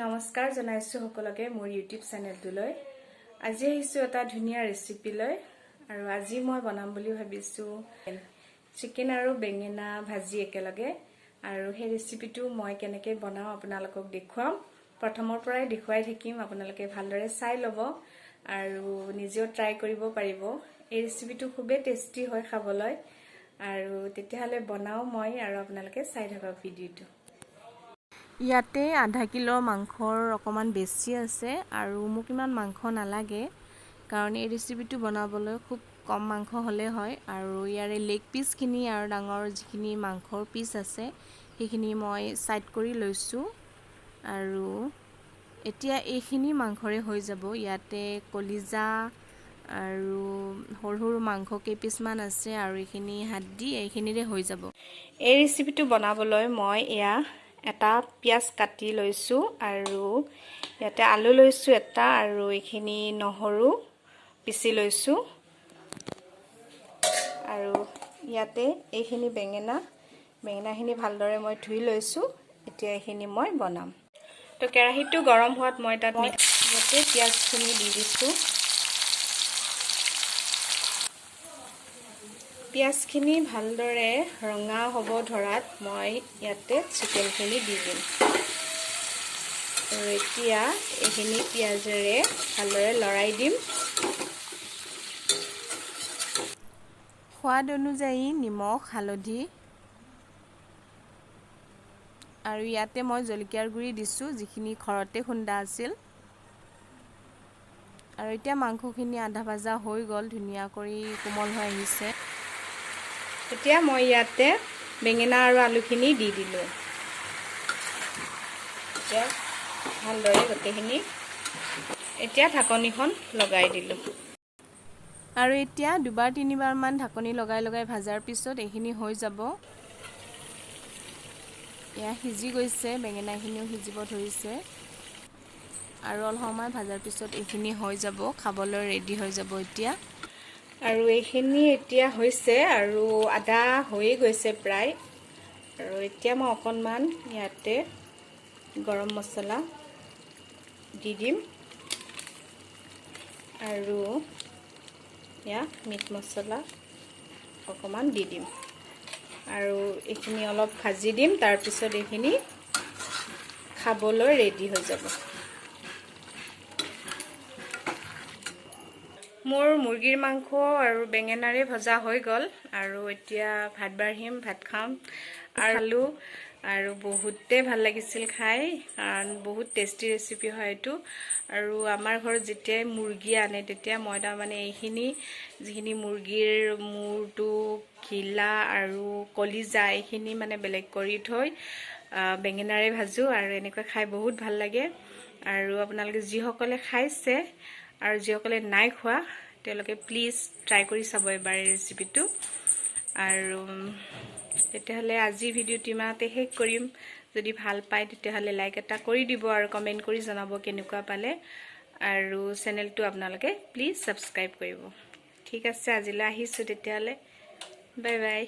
নমস্কাৰ জনাইছো সকলোকে মোৰ ইউটিউব চেনেলটোলৈ। আজি আহিছো এটা ধুনীয়া ৰেচিপি লৈ আৰু আজি মই বনাম বুলি ভাবিছো চিকেন আৰু বেঙেনা ভাজি একেলগে। আৰু সেই ৰেচিপিটো মই কেনেকৈ বনাও আপোনালোকক দেখুৱাম। প্ৰথমৰ পৰাই দেখুৱাই থাকিম, আপোনালোকে ভালদৰে চাই ল'ব আৰু নিজেও ট্ৰাই কৰিব পাৰিব। এই ৰেচিপিটো খুবেই টেষ্টি হয় খাবলৈ। আৰু তেতিয়াহ'লে বনাও মই আৰু আপোনালোকে চাই থাকক ভিডিঅ'টো। ইয়াতে আধা কিলো মাংসৰ অকমান বেছি আছে আৰু মোক ইমান মাংস নালাগে, কাৰণ এই ৰেচিপিটো বনাবলৈ খুব কম মাংস হ'লে হয়। আৰু ইয়াৰে লেগ পিচখিনি আৰু ডাঙৰ যিখিনি মাংসৰ পিচ আছে সেইখিনি মই সাইড কৰি লৈছোঁ। আৰু এতিয়া এইখিনি মাংসৰে হৈ যাব। ইয়াতে কলিজা আৰু সৰু সৰু মাংস কেইপিচমান আছে আৰু এইখিনি হাড্ডি, এইখিনিৰে হৈ যাব। এই ৰেচিপিটো বনাবলৈ মই এটা পিয়াজ কাটি লৈছো আৰু ইয়াতে আলু লৈছো এটা আৰু এইখিনি নহৰু পিচি লৈছো। আৰু ইয়াতে এইখিনি বেঙেনাখিনি ভালদৰে মই ধুই লৈছো। এতিয়া এইখিনি মই বনাম। তো কেৰাহীটো গৰম হোৱাত মই তাত ইয়াতে পিয়াজখিনি দি দিছো। পিয়াজখিনি ভালদৰে ৰঙা হ'ব ধৰাত মই ইয়াতে চিকেনখিনি দি দিম। আৰু এতিয়া এইখিনি পিয়াজেৰে ভালদৰে লৰাই দিম। সোৱাদ অনুযায়ী নিমখ, হালধি আৰু ইয়াতে মই জলকীয়াৰ গুড়ি দিছোঁ, যিখিনি ঘৰতে খুন্দা আছিল। আৰু এতিয়া মাংসখিনি আধা ভাজা হৈ গ'ল, ধুনীয়া কৰি কোমল হৈ আহিছে। এতিয়া মই ইয়াতে বেঙেনা আৰু আলুখিনি দি দিলোঁ। এতিয়া ভালদৰে গোটেইখিনি এতিয়া ঢাকনিখন লগাই দিলোঁ। আৰু এতিয়া দুবাৰ তিনিবাৰ মান ঢাকনি লগাই ভাজাৰ পিছত এইখিনি হৈ যাব। এয়া সিজি গৈছে, বেঙেনাখিনিও সিজিব ধৰিছে। আৰু অলপ সময় ভাজাৰ পিছত এইখিনি হৈ যাব, খাবলৈ ৰেডি হৈ যাব এতিয়া। আৰু এইখিনি এতিয়া হৈছে আৰু আধা হৈয়ে গৈছে প্ৰায়। আৰু এতিয়া মই অকণমান ইয়াতে গৰম মছলা দি দিম আৰু মিট মছলা অকণমান দি দিম আৰু এইখিনি অলপ ভাজি দিম। তাৰপিছত এইখিনি খাবলৈ ৰেডি হৈ যাব। মোৰ মুৰ্গীৰ মাংস আৰু বেঙেনাৰে ভজা হৈ গ'ল আৰু এতিয়া ভাত বাঢ়িম, ভাত খাম আৰু খালোঁ। আৰু বহুতে ভাল লাগিছিল খাই, কাৰণ বহুত টেষ্টি ৰেচিপি হয় এইটো। আৰু আমাৰ ঘৰত যেতিয়াই মুৰ্গী আনে তেতিয়া মই তাৰমানে যিখিনি মুৰ্গীৰ মূৰটো, ঘিলা আৰু কলিজা এইখিনি মানে বেলেগ কৰি থৈ বেঙেনাৰে ভাজোঁ আৰু এনেকৈ খাই বহুত ভাল লাগে। আৰু আপোনালোকে যিসকলে খাইছে আৰু যিসকলে নাই খোৱা তেওঁলোকে প্লিজ ট্ৰাই কৰি চাব এবাৰ এই ৰেচিপিটো। আৰু তেতিয়াহ'লে আজি ভিডিঅ'টো ইমানতে শেষ কৰিম। যদি ভাল পায় তেতিয়াহ'লে লাইক এটা কৰি দিব আৰু কমেণ্ট কৰি জনাব কেনেকুৱা পালে। আৰু চেনেলটো আপোনালোকে প্লিজ ছাবস্ক্ৰাইব কৰিব। ঠিক আছে, আজিলৈ আহিছোঁ তেতিয়াহ'লে। Bye bye.